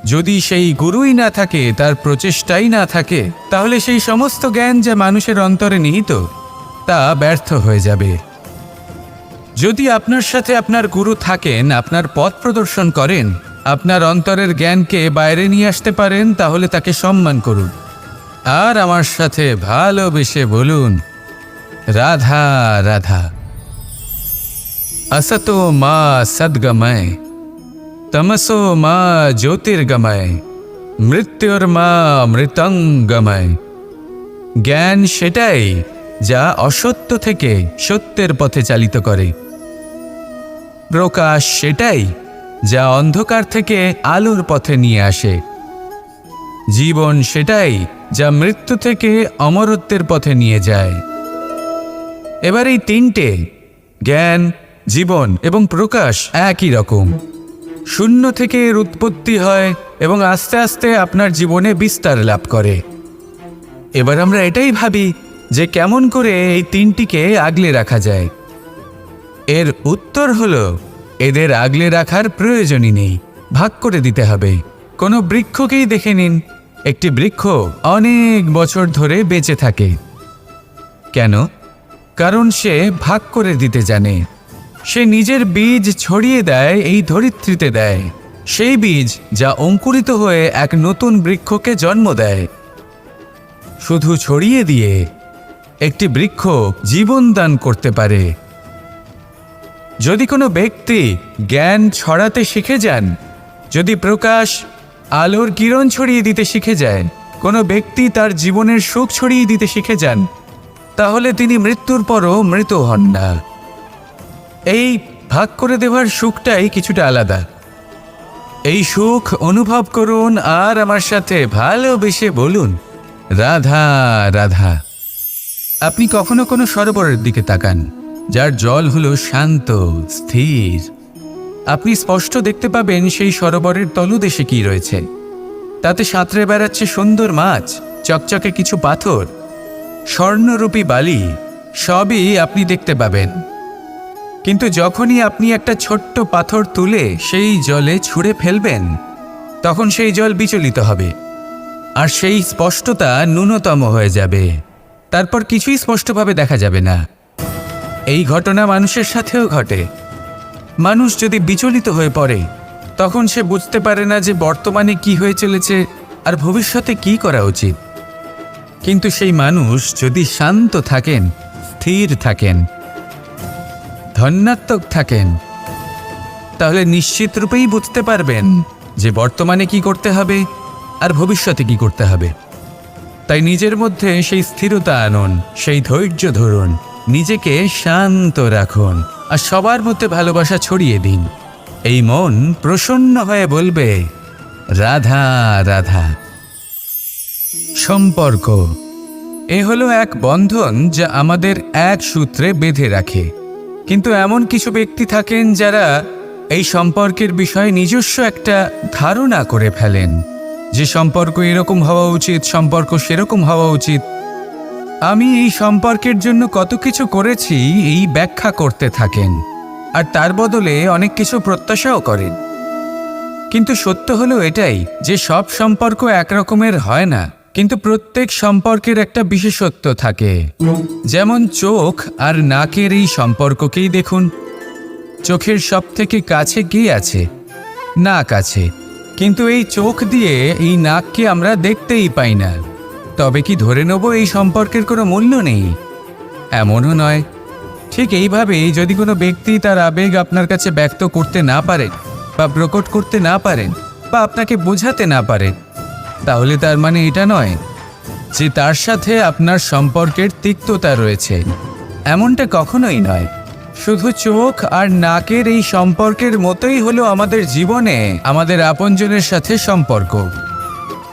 যদি সেই গুরুই না থাকে, তার প্রচেষ্টাই না থাকে, তাহলে সেই সমস্ত জ্ঞান যা মানুষের অন্তরে নিহিত তা ব্যর্থ হয়ে যাবে। যদি আপনার সাথে আপনার গুরু থাকেন, আপনার পথ প্রদর্শন করেন, আপনার অন্তরের জ্ঞানকে বাইরে নিয়ে আসতে পারেন, তাহলে তাকে সম্মান করুন আর আমার সাথে ভালোবেসে বলুন, রাধা রাধা। असतो मा सद्गमय, तमसो मा ज्योतिर्गमय, মৃত্যুর্মা মৃতঙ্গময়। জ্ঞান সেটাই যা অসত্য থেকে সত্যের পথে চালিত করে। প্রকাশ সেটাই যা অন্ধকার থেকে আলোর পথে নিয়ে আসে। জীবন সেটাই যা মৃত্যু থেকে অমরত্বের পথে নিয়ে যায়। এবার এই তিনটে, জ্ঞান, জীবন এবং প্রকাশ, একই রকম। শূন্য থেকে এর উৎপত্তি হয় এবং আস্তে আস্তে আপনার জীবনে বিস্তার লাভ করে। এবার আমরা এটাই ভাবি যে কেমন করে এই তিনটিকে আগলে রাখা যায়। এর উত্তর হলো, এদের আগলে রাখার প্রয়োজনই নেই, ভাগ করে দিতে হবে। কোনো বৃক্ষকেই দেখে নিন, একটি বৃক্ষ অনেক বছর ধরে বেঁচে থাকে। কেন? কারণ সে ভাগ করে দিতে জানে। সে নিজের বীজ ছড়িয়ে দেয়, এই ধরিত্রীতে দেয়, সেই বীজ যা অঙ্কুরিত হয়ে এক নতুন বৃক্ষকে জন্ম দেয়। শুধু ছড়িয়ে দিয়ে একটি বৃক্ষ জীবন দান করতে পারে। যদি কোনো ব্যক্তি জ্ঞান ছড়াতে শিখে যান, যদি প্রকাশ, আলোর কিরণ ছড়িয়ে দিতে শিখে যায়, কোনো ব্যক্তি তার জীবনের সুখ ছড়িয়ে দিতে শিখে যান, তাহলে তিনি মৃত্যুর পরও মৃত হন না। এই ভাগ করে দেওয়ার সুখটাই কিছুটা আলাদা। এই সুখ অনুভব করুন আর আমার সাথে ভালোবেসে বলুন, রাধা রাধা। আপনি কখনো কোনো সরোবরের দিকে তাকান, যার জল হলো শান্ত, স্থির। আপনি স্পষ্ট দেখতে পাবেন সেই সরোবরের তলদেশে কি রয়েছে। তাতে সাঁতরে বেড়াচ্ছে সুন্দর মাছ, চকচকে কিছু পাথর, স্বর্ণরূপী বালি, সবই আপনি দেখতে পাবেন। কিন্তু যখনই আপনি একটা ছোট্ট পাথর তুলে সেই জলে ছুঁড়ে ফেলবেন, তখন সেই জল বিচলিত হবে আর সেই স্পষ্টতা ন্যূনতম হয়ে যাবে। তারপর কিছুই স্পষ্টভাবে দেখা যাবে না। এই ঘটনা মানুষের সাথেও ঘটে। মানুষ যদি বিচলিত হয়ে পড়ে, তখন সে বুঝতে পারে না যে বর্তমানে কি হয়ে চলেছে আর ভবিষ্যতে কি করা উচিত। কিন্তু সেই মানুষ যদি শান্ত থাকেন, স্থির থাকেন, ধন্যাত্মক থাকেন, তাহলে নিশ্চিত রূপেই বুঝতে পারবেন যে বর্তমানে কি করতে হবে আর ভবিষ্যতে কি করতে হবে। তাই নিজের মধ্যে সেই স্থিরতা আনুন, সেই ধৈর্য ধরুন, নিজেকে শান্ত রাখুন আর সবার মধ্যে ভালোবাসা ছড়িয়ে দিন। এই মন প্রসন্ন হয়ে বলবে, রাধা রাধা। সম্পর্ক এ হলো এক বন্ধন যা আমাদের এক সূত্রে বেঁধে রাখে। কিন্তু এমন কিছু ব্যক্তি থাকেন যারা এই সম্পর্কের বিষয়ে নিজস্ব একটা ধারণা করে ফেলেন যে সম্পর্ক এরকম হওয়া উচিত, সম্পর্ক সেরকম হওয়া উচিত। আমি এই সম্পর্কের জন্য কত কিছু করেছি এই ব্যাখ্যা করতে থাকেন আর তার বদলে অনেক কিছু প্রত্যাশাও করেন। কিন্তু সত্য হলো এটাই যে সব সম্পর্ক একরকমের হয় না, কিন্তু প্রত্যেক সম্পর্কের একটা বিশেষত্ব থাকে। যেমন চোখ আর নাকের এই সম্পর্ককেই দেখুন। চোখের সব থেকে কাছে কে আছে? নাক আছে। কিন্তু এই চোখ দিয়ে এই নাককে আমরা দেখতেই পাই না। তবে কি ধরে নেব এই সম্পর্কের কোনো মূল্য নেই? এমনও নয়। ঠিক এইভাবেই যদি কোনো ব্যক্তি তার আবেগ আপনার কাছে ব্যক্ত করতে না পারেন বা প্রকট করতে না পারেন বা আপনাকে বোঝাতে না পারেন, তাহলে তার মানে এটা নয় যে তার সাথে আপনার সম্পর্কের তিক্ততা রয়েছে। এমনটা কখনোই নয়। শুধু চোখ আর নাকের এই সম্পর্কের মতোই হলো আমাদের জীবনে আমাদের আপনজনের সাথে সম্পর্ক।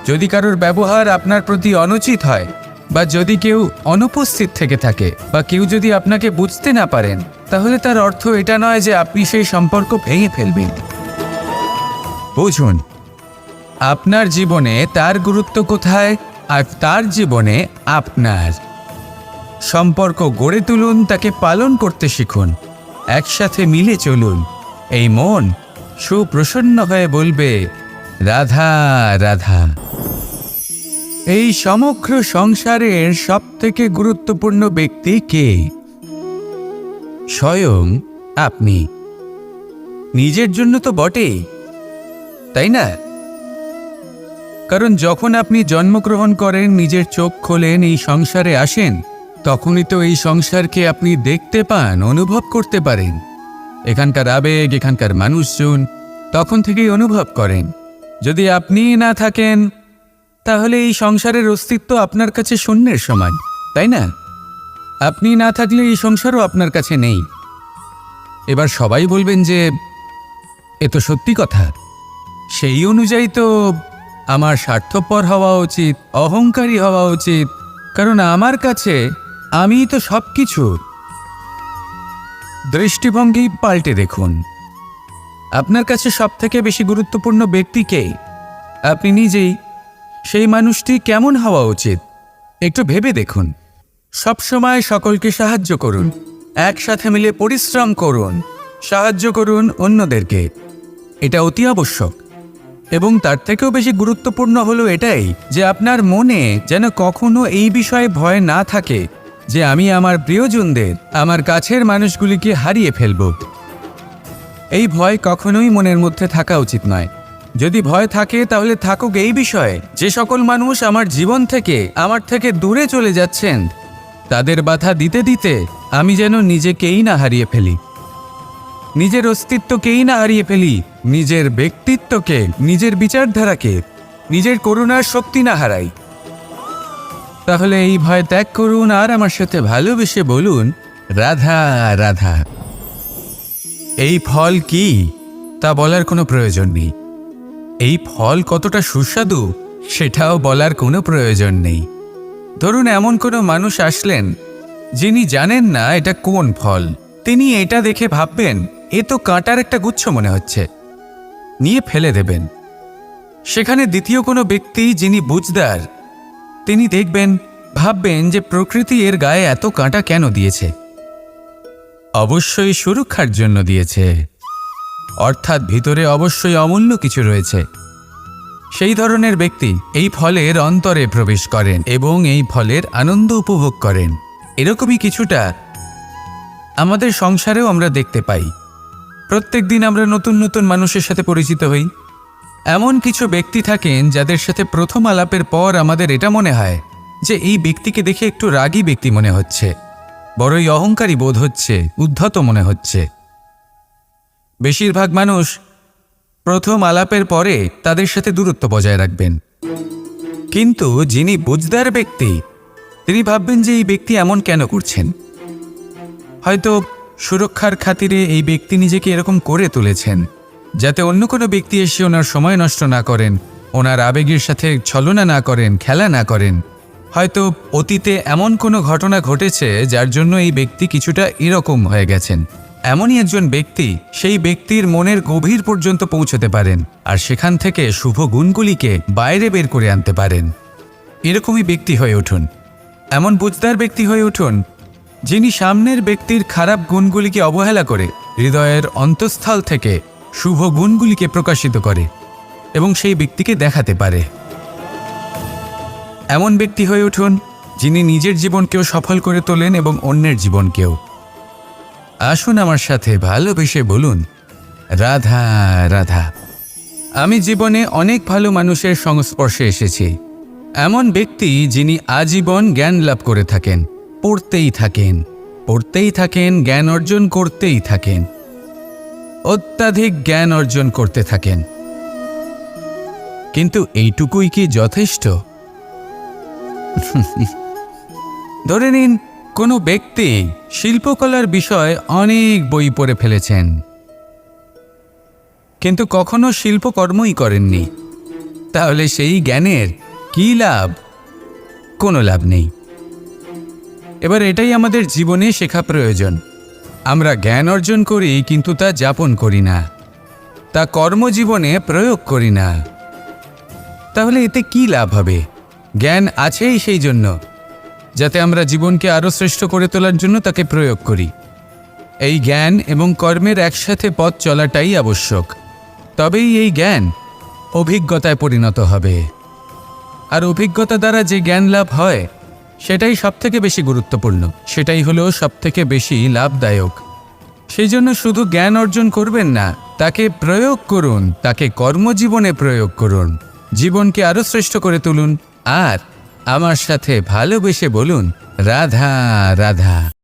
যদি কারোর ব্যবহার আপনার প্রতি অনুচিত হয়, বা যদি কেউ অনুপস্থিত থেকে থাকে, বা কেউ যদি আপনাকে বুঝতে না পারেন, তাহলে তার অর্থ এটা নয় যে আপনি সেই সম্পর্ক ভেঙে ফেলবেন। বুঝুন, আপনার জীবনে তার গুরুত্ব কোথায় আর তার জীবনে আপনার। সম্পর্ক গড়ে তুলুন, তাকে পালন করতে শিখুন, একসাথে মিলে চলুন। এই মন সুপ্রসন্ন হয়ে বলবে, রাধা রাধা। এই সমগ্র সংসারের সবথেকে গুরুত্বপূর্ণ ব্যক্তি কে? স্বয়ং আপনি। নিজের জন্য তো বটেই, তাই না? কারণ যখন আপনি জন্মগ্রহণ করেন, নিজের চোখ খোলেন, এই সংসারে আসেন, তখনই তো এই সংসারকে আপনি দেখতে পান, অনুভব করতে পারেন। এখানকার আবেগ, এখানকার মানুষজন তখন থেকেই অনুভব করেন। যদি আপনি না থাকেন, তাহলে এই সংসারের অস্তিত্ব আপনার কাছে শূন্যের সমান, তাই না? আপনি না থাকলে এই সংসারও আপনার কাছে নেই। এবার সবাই বলবেন যে এ তো সত্যি কথা, সেই অনুযায়ী তো আমার স্বার্থপর হওয়া উচিত, অহংকারী হওয়া উচিত, কারণ আমার কাছে আমিই তো সব কিছু। দৃষ্টিভঙ্গি পাল্টে দেখুন। আপনার কাছে সবথেকে বেশি গুরুত্বপূর্ণ ব্যক্তি কে? আপনি নিজেই। সেই মানুষটি কেমন হওয়া উচিত একটু ভেবে দেখুন। সবসময় সকলকে সাহায্য করুন, একসাথে মিলে পরিশ্রম করুন, সাহায্য করুন অন্যদেরকে। এটা অতি আবশ্যক। এবং তার থেকেও বেশি গুরুত্বপূর্ণ হলো এটাই যে আপনার মনে যেন কখনো এই বিষয়ে ভয় না থাকে যে আমি আমার প্রিয়জনদের, আমার কাছের মানুষগুলিকে হারিয়ে ফেলব। এই ভয় কখনোই মনের মধ্যে থাকা উচিত নয়। যদি ভয় থাকে তাহলে থাকুক এই বিষয়ে যে সকল মানুষ আমার জীবন থেকে, আমার থেকে দূরে চলে যাচ্ছেন, তাদের বাধা দিতে দিতে আমি যেন নিজেকেই না হারিয়ে ফেলি, নিজের অস্তিত্বকেই না হারিয়ে ফেলি, নিজের ব্যক্তিত্বকে, নিজের বিচারধারাকে, নিজের করুণার শক্তি না হারাই। তাহলে এই ভয় ত্যাগ করুন আর আমার সাথে ভালোবেসে বলুন, রাধা রাধা। এই ফল কি তা বলার কোনো প্রয়োজন নেই। এই ফল কতটা সুস্বাদু সেটাও বলার কোনো প্রয়োজন নেই। ধরুন এমন কোনো মানুষ আসলেন যিনি জানেন না এটা কোন ফল। তিনি এটা দেখে ভাববেন এ তো কাঁটার একটা গুচ্ছ মনে হচ্ছে, নিয়ে ফেলে দেবেন। সেখানে দ্বিতীয় কোনো ব্যক্তি যিনি বুঝদার, তিনি দেখবেন, ভাববেন যে প্রকৃতি এর গায়ে এত কাঁটা কেন দিয়েছে? অবশ্যই সুরক্ষার জন্য দিয়েছে, অর্থাৎ ভিতরে অবশ্যই অমূল্য কিছু রয়েছে। সেই ধরনের ব্যক্তি এই ফলের অন্তরে প্রবেশ করেন এবং এই ফলের আনন্দ উপভোগ করেন। এরকমই কিছুটা আমাদের সংসারেও আমরা দেখতে পাই। প্রত্যেক দিন আমরা নতুন নতুন মানুষের সাথে পরিচিত হই। এমন কিছু ব্যক্তি থাকেন যাদের সাথে প্রথম আলাপের পর আমাদের এটা মনে হয় যে এই ব্যক্তিকে দেখে একটু রাগী ব্যক্তি মনে হচ্ছে, বড়ই অহংকারী বোধ হচ্ছে, উদ্ধত মনে হচ্ছে। বেশিরভাগ মানুষ প্রথম আলাপের পরে তাদের সাথে দূরত্ব বজায় রাখবেন। কিন্তু যিনি বুঝদার ব্যক্তি, তিনি ভাববেন যে এই ব্যক্তি এমন কেন করছেন। হয়তো সুরক্ষার খাতিরে এই ব্যক্তি নিজেকে এরকম করে তুলেছেন যাতে অন্য কোনো ব্যক্তি এসে ওনার সময় নষ্ট না করেন, ওনার আবেগের সাথে ছলনা না করেন, খেলা না করেন। হয়তো অতীতে এমন কোনো ঘটনা ঘটেছে যার জন্য এই ব্যক্তি কিছুটা এরকম হয়ে গেছেন। এমনই একজন ব্যক্তি সেই ব্যক্তির মনের গভীর পর্যন্ত পৌঁছতে পারেন আর সেখান থেকে শুভ গুণগুলিকে বাইরে বের করে আনতে পারেন। এরকমই ব্যক্তি হয়ে উঠুন, এমন বুঝদার ব্যক্তি হয়ে উঠুন যিনি সামনের ব্যক্তির খারাপ গুণগুলিকে অবহেলা করে হৃদয়ের অন্তঃস্থল থেকে শুভ গুণগুলিকে প্রকাশিত করে এবং সেই ব্যক্তিকে দেখাতে পারে। এমন ব্যক্তি হয়ে উঠুন যিনি নিজের জীবনকেও সফল করে তোলেন এবং অন্যের জীবনকেও। আসুন আমার সাথে ভালোবেসে বলুন, রাধা রাধা। আমি জীবনে অনেক ভালো মানুষের সংস্পর্শে এসেছি। এমন ব্যক্তি যিনি আজীবন জ্ঞান লাভ করে থাকেন, পড়তেই থাকেন, পড়তেই থাকেন, জ্ঞান অর্জন করতেই থাকেন, অত্যাধিক জ্ঞান অর্জন করতে থাকেন। কিন্তু এইটুকুই কি যথেষ্ট? ধরে নিন কোনো ব্যক্তি শিল্পকলার বিষয়ে অনেক বই পড়ে ফেলেছেন, কিন্তু কখনো শিল্পকর্মই করেননি। তাহলে সেই জ্ঞানের কী লাভ? কোনো লাভ নেই। এবার এটাই আমাদের জীবনে শেখা প্রয়োজন। আমরা জ্ঞান অর্জন করি কিন্তু তা যাপন করি না, তা কর্মজীবনে প্রয়োগ করি না। তাহলে এতে কি লাভ হবে? জ্ঞান আছেই সেই জন্য যাতে আমরা জীবনকে আরও শ্রেষ্ঠ করে তোলার জন্য তাকে প্রয়োগ করি। এই জ্ঞান এবং কর্মের একসাথে পথ চলাটাই আবশ্যক। তবেই এই জ্ঞান অভিজ্ঞতায় পরিণত হবে। আর অভিজ্ঞতা দ্বারা যে জ্ঞান লাভ হয় সেটাই সবথেকে বেশি গুরুত্বপূর্ণ, সেটাই হলো সবথেকে বেশি লাভদায়ক। সেই জন্য শুধু জ্ঞান অর্জন করবেন না, তাকে প্রয়োগ করুন, তাকে কর্মজীবনে প্রয়োগ করুন, জীবনকে আরও শ্রেষ্ঠ করে তুলুন। আর আমার সাথে ভালোবেসে বলুন, রাধা রাধা।